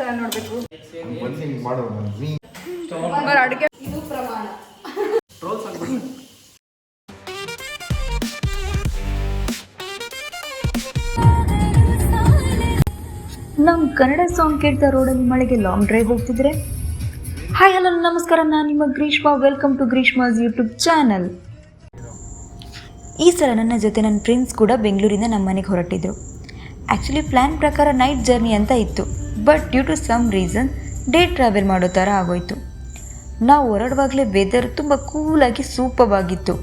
Channel ನೋಡಬೇಕು. ಅಡುಗೆ ಇದು ಪ್ರಮಾಣ. ನಮ್ಮ ಕನ್ನಡ ಸಾಂಗ್ ಕೇಳ್ತಾ ರೋಡಲ್ಲಿ ಮಳೆಗೆ ಲಾಂಗ್ ಡ್ರೈವ್ ಹೋಗ್ತಿದ್ರೆ. ಹಾಯ್ ಹಲೋ ನಮಸ್ಕಾರ, ನಾನು ನಿಮ್ಮ Greeshma. Welcome to Greeshma's YouTube channel. ಈ ಸಲ ನನ್ನ ಜೊತೆ ನನ್ನ ಫ್ರೆಂಡ್ಸ್ ಕೂಡ ಬೆಂಗಳೂರಿಂದ ನಮ್ಮ ಮನೆಗೆ ಹೊರಟಿದ್ರು. ಆ್ಯಕ್ಚುಲಿ ಪ್ಲ್ಯಾನ್ ಪ್ರಕಾರ ನೈಟ್ ಜರ್ನಿ ಅಂತ ಇತ್ತು, but due to some reason day travel ಮಾಡೋ ಥರ ಆಗೋಯ್ತು. ನಾವು ಹೊರಡುವಾಗಲೇ ವೆದರ್ ತುಂಬ ಕೂಲಾಗಿ ಸೂಪರ್ ಆಗಿತ್ತು.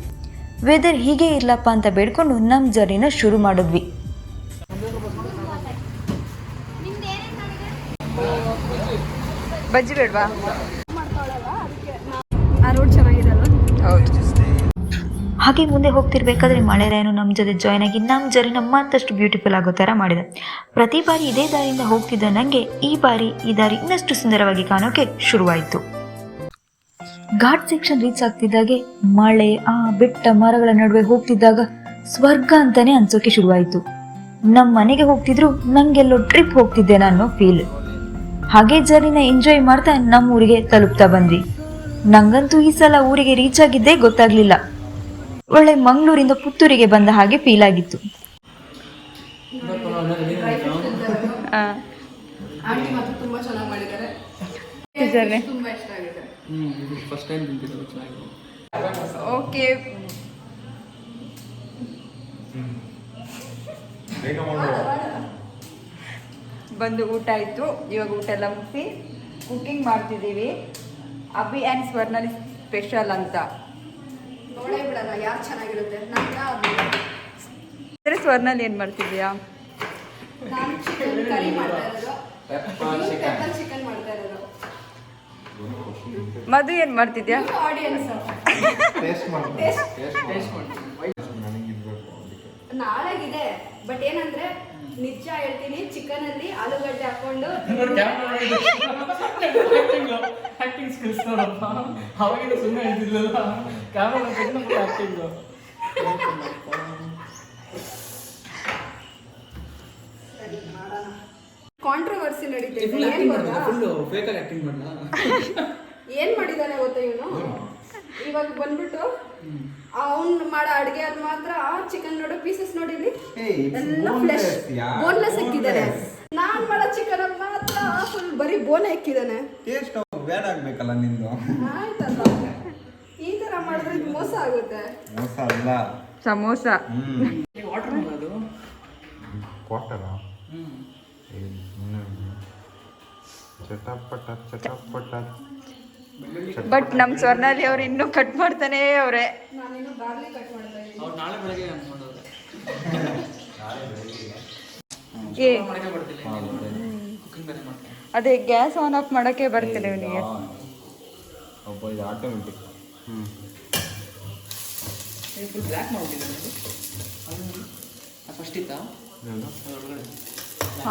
ವೆದರ್ ಹೀಗೆ ಇರಲಪ್ಪ ಅಂತ ಬೇಡ್ಕೊಂಡು ನಮ್ಮ ಜರ್ನಿನ ಶುರು ಮಾಡಿದ್ವಿ. ಬಜ್ಜಿ ಬೇಡವಾ? ಹೌದು. ಹಾಗೆ ಮುಂದೆ ಹೋಗ್ತಿರ್ಬೇಕಾದ್ರೆ ಮಳೆರಾಯನು ನಮ್ಮ ಜೊತೆ ಜಾಯ್ನ್ ಆಗಿ ನಮ್ಮ ಜರ್ನಿನ ಮತ್ತಷ್ಟು ಬ್ಯೂಟಿಫುಲ್ ಆಗೋ ಥರ ಮಾಡಿದೆ. ಪ್ರತಿ ಬಾರಿ ಇದೇ ದಾರಿಯಿಂದ ಹೋಗ್ತಿದ್ದ ನನಗೆ ಈ ಬಾರಿ ಈ ದಾರಿ ಇನ್ನಷ್ಟು ಸುಂದರವಾಗಿ ಕಾಣೋಕೆ ಶುರುವಾಯಿತು. ಘಾಟ್ ಸೆಕ್ಷನ್ ರೀಚ್ ಆಗ್ತಿದ್ದಾಗೆ ಮಳೆ ಆ ಬೆಟ್ಟ ಮರಗಳ ನಡುವೆ ಹೋಗ್ತಿದ್ದಾಗ ಸ್ವರ್ಗ ಅಂತಾನೆ ಅನ್ಸೋಕೆ ಶುರುವಾಯಿತು. ನಮ್ಮ ಮನೆಗೆ ಹೋಗ್ತಿದ್ರು ನಂಗೆಲ್ಲೋ ಟ್ರಿಪ್ ಹೋಗ್ತಿದ್ದೆ ಅನ್ನೋ ಫೀಲ್. ಹಾಗೆ ಜರ್ನಿನ ಎಂಜಾಯ್ ಮಾಡ್ತಾ ನಮ್ಮ ಊರಿಗೆ ತಲುಪ್ತಾ ಬಂದ್ವಿ. ನಂಗಂತೂ ಈ ಸಲ ಊರಿಗೆ ರೀಚ್ ಆಗಿದ್ದೇ ಗೊತ್ತಾಗ್ಲಿಲ್ಲ. ಒಳ್ಳೆ ಮಂಗಳೂರಿಂದ ಪುತ್ತೂರಿಗೆ ಬಂದ ಹಾಗೆ ಫೀಲ್ ಆಗಿತ್ತು. ಓಕೆ, ಬಂದು ಊಟ ಆಯಿತು. ಇವಾಗ ಊಟ ಎಲ್ಲ ಮುಗಿಸಿ ಕುಕ್ಕಿಂಗ್ ಮಾಡ್ತಿದ್ದೀವಿ. ಅಭಿ ಆ್ಯಂಡ್ ಸ್ವರ್ಣಲಿ ಸ್ಪೆಷಲ್ ಅಂತ. ನೋಡೇ ಬಿಡಲ್ಲ ಯಾರು ಚೆನ್ನಾಗಿರುತ್ತೆ. ಸ್ವರ್ಣಲಿ ಏನು ಮಾಡ್ತಿದ್ಯಾ? ನಾನು ಚಿಕನ್ ಕರಿ ಮಾಡ್ತಾ ಇರೋದು, ಪೆಪ್ಪರ್ ಚಿಕನ್ ಮಾಡ್ತಾ ಇರೋದು. ಮಧು ಏನು ಮಾಡ್ತಿದ್ಯಾ? ಆಡಿಯನ್ಸ್ ನಾಳೆಗಿದೆ, ಬಟ್ ಏನಂದ್ರೆ ನಿಜ ಹೇಳ್ತೀನಿ, ಚಿಕನ್ ಅಲ್ಲಿ ಆಲೂಗಡ್ಡೆ ಹಾಕೊಂಡು ಕಾಂಟ್ರವರ್ಸಿ ನಡೀತಿದೆ. ಏನ್ ಮಾಡಿದಾನೆ ಗೊತ್ತಾ ಇವನು? ಇವಾಗ ಬಂದ್ಬಿಟ್ಟು ಅವ್ನು ಮಾಡೋ ಅಡ್ಗೆ ಅದು ಮಾತ್ರ ಚಿಕನ್ ನೋಡೋ ಪೀಸಸ್ ನೋಡಿಲಿ ಎಲ್ಲ ಫ್ಲೆಶ್ ಬೋನ್ಲೆಸ್ ಹಾಕಿದ್ದಾನೆ. ನಾನ್ ಮಾಡೋ ಚಿಕನ್ ಮಾತ್ರ ಫುಲ್ ಬರೀ ಬೋನ್ ಹಾಕಿದ್ದಾನೆ. ಆಗ್ಬೇಕಲ್ಲ ನಿಂದು. ಆಯ್ತಲ್ಲ, ಈ ತರ ಮಾಡಿದ್ರೆ ಮೋಸ ಆಗುತ್ತೆ. ಮೋಸ ಅಲ್ಲ, ಸಮೋಸ. ಚಟಪಟ ಚಟಪಟ. ಬಟ್ ನಮ್ಮ ಸ್ವರ್ಣಾಲಿ ಅವ್ರು ಇನ್ನೂ ಕಟ್ ಮಾಡ್ತಾನೆ ಅವ್ರೆ. ನಾನೇನು ಬಾರ್ಲಿ ಕಟ್ ಮಾಡ್ತಾ ಇದ್ದೀನಿ. ಅದೇ ಗ್ಯಾಸ್ ಆನ್ ಆಫ್ ಮಾಡಕ್ಕೆ ಬರ್ತಿಲ್ಲ ಇವನಿಗೆ.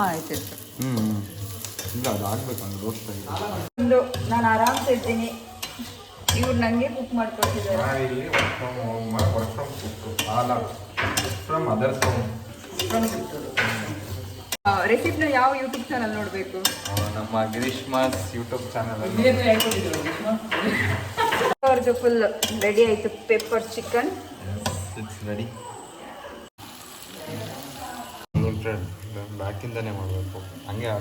ಆಯ್ತು. ಒಂದು ನಾನು ಆರಾಮ್ಸೆ ಇರ್ತೀನಿ, ಇವ್ರು ನನಗೆ ಕುಕ್ ಮಾಡ್ಕೊಳ್ತಿದ್ದಾರೆ. ರೆಸಿಪಿನ ಯಾವ ಯೂಟ್ಯೂಬ್ ಚಾನಲ್ ನೋಡಬೇಕು? ನಮ್ಮ ಗ್ರೀಷ್ಮಾಸ್ ಯೂಟ್ಯೂಬ್ ಚಾನಲ್ ಅವ್ರದ್ದು ಫುಲ್ ರೆಡಿ ಆಯಿತು. Pepper chicken ready. ಬ್ಯಾಕಿಂದನೇ ಮಾಡಬೇಕು ಹಂಗೆ.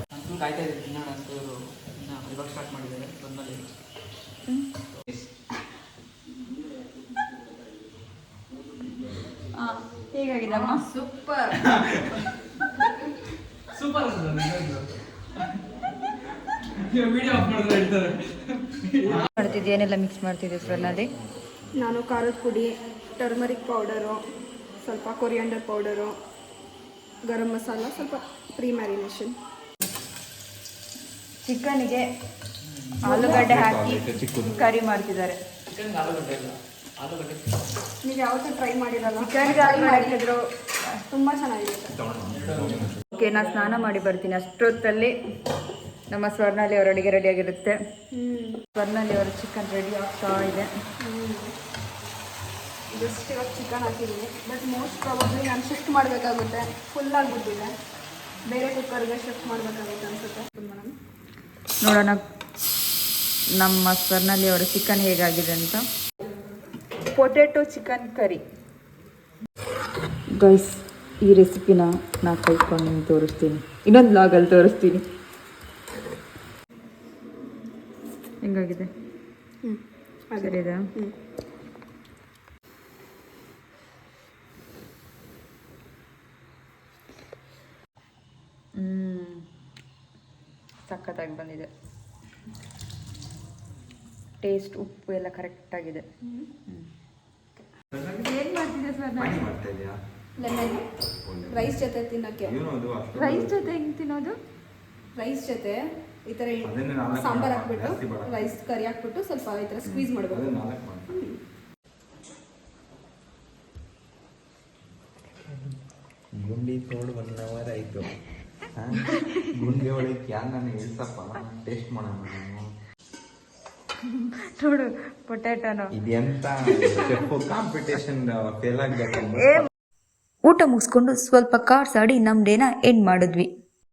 ಹೇಗಾಗಿದಮ್ಮ? Super super. ಮಾಡ್ತಿದ್ದೆ, ಏನೆಲ್ಲ ಮಿಕ್ಸ್ ಮಾಡ್ತಿದ್ದೆ ಸ್ವರ್ಣಾಲಿ? ನಾನು ಖಾರದ ಪುಡಿ, ಟರ್ಮರಿಕ್ ಪೌಡರು, ಸ್ವಲ್ಪ ಕೊರಿಯಾಂಡರ್ ಪೌಡರು, ಗರಂ ಮಸಾಲ, ಸ್ವಲ್ಪ ಪ್ರೀ ಮ್ಯಾರಿನೇಷನ್. ಚಿಕನ್ಗೆ ಆಲೂಗಡ್ಡೆ ಹಾಕಿ ಕರಿ ಮಾಡ್ತಿದ್ದಾರೆ. ನೀವು ಯಾವತ್ತೂ ಟ್ರೈ ಮಾಡಿರಲ್ಲ? ಚಿಕನ್ಗೆ ಆಲೂಗಡ್ಡೆ ಹಾಕಿದ್ರು ತುಂಬ ಚೆನ್ನಾಗಿರುತ್ತೆ. ಓಕೆ, ನಾನು ಸ್ನಾನ ಮಾಡಿ ಬರ್ತೀನಿ. ಅಷ್ಟೊತ್ತಲ್ಲಿ ನಮ್ಮ ಸ್ವರ್ಣಾಲಿ ಅವರ ಅಡುಗೆ ರೆಡಿಯಾಗಿರುತ್ತೆ. ಸ್ವರ್ಣಾಲಿ ಅವರ ಚಿಕನ್ ರೆಡಿ ಆಗ್ತಾ ಇದೆ. ಜಸ್ಟ್ ಇವಾಗ ಚಿಕನ್ ಹಾಕಿದ್ದೀನಿ, ಬಟ್ ಮೋಸ್ಟ್ ಪ್ರಾಬಬ್ಲಿ ನಾನು ಶಿಫ್ಟ್ ಮಾಡಬೇಕಾಗುತ್ತೆ. ಫುಲ್ ಆಗಿಬಿಟ್ಟಿದೆ, ಬೇರೆ ಕುಕ್ಕರ್ಗೆ ಶಿಫ್ಟ್ ಮಾಡಬೇಕಾಗುತ್ತೆ ಅನ್ಸುತ್ತೆ. ನೋಡೋಣ ನಮ್ಮ ಸ್ವರ್ಣಲ್ಲಿ ಅವರ ಚಿಕನ್ ಹೇಗಾಗಿದೆ ಅಂತ. ಪೊಟೆಟೊ ಚಿಕನ್ ಕರಿ ಗೈಸ್, ಈ ರೆಸಿಪಿನ ನಾನು ಕಲ್ತ್ಕೊಂಡು ನಿಮ್ಗೆ ತೋರಿಸ್ತೀನಿ, ಇನ್ನೊಂದು ಬ್ಲಾಗಲ್ಲಿ ತೋರಿಸ್ತೀನಿ. ಹೆಂಗಾಗಿದೆ? ಸರಿದಾ? ಸಖತ್ತಾಗಿ ಬಂದಿದೆ. ಟೇಸ್ಟ್ ಉಪ್ಪು ಎಲ್ಲ ಕರೆಕ್ಟಾಗಿದೆ. ಏನು ಮಾಡ್ತಿದ್ದೆ ಸರ್? ಮಾಡ್ತಾ ಇದೆಯಾ? ಲೆಮನ್ ರೈಸ್ ಜೊತೆ ತಿನ್ನಕ್ಕೆ. ರೈಸ್ ಜೊತೆ ಹೆಂಗೆ ತಿನ್ನೋದು? ರೈಸ್ ಜೊತೆ ಈ ಥರ ಅದನ್ನೇ ನಾಲ್ಕು ಸಾಂಬಾರು ಜಾಸ್ತಿ ಹಾಕ್ಬಿಟ್ಟು ಬೇಡ. ರೈಸ್ ಕರಿ ಹಾಕ್ಬಿಟ್ಟು ಸ್ವಲ್ಪ ಈ ಥರ ಸ್ಕ್ವೀಸ್ ಮಾಡಬೇಕು. ಗುಂಡಿ ತೋಡು 1 hour ಆಯಿತು. ಗುಂಡಿ ಒಳಗೆ ಕ್ಯಾನ್ ನಾನು ಇಳಿಸಪ್ಪ, ಟೇಸ್ಟ್ ಮಾಡೋಣ ನಾನು. ನೋಡು ಪೊಟ್ಯಾಟೋನು. ಇದೆಂತ ಕಾಂಪಿಟೇಷನ್ ಫೇಲ್ ಆಗಬೇಕು. ಊಟ ಮುಗಿಸ್ಕೊಂಡು ಸ್ವಲ್ಪ ಕಾರ್ಸ್ ಆಡಿ ನಮ್ಮ ಡೇನ ಎಂಡ್ ಮಾಡಿದ್ವಿ.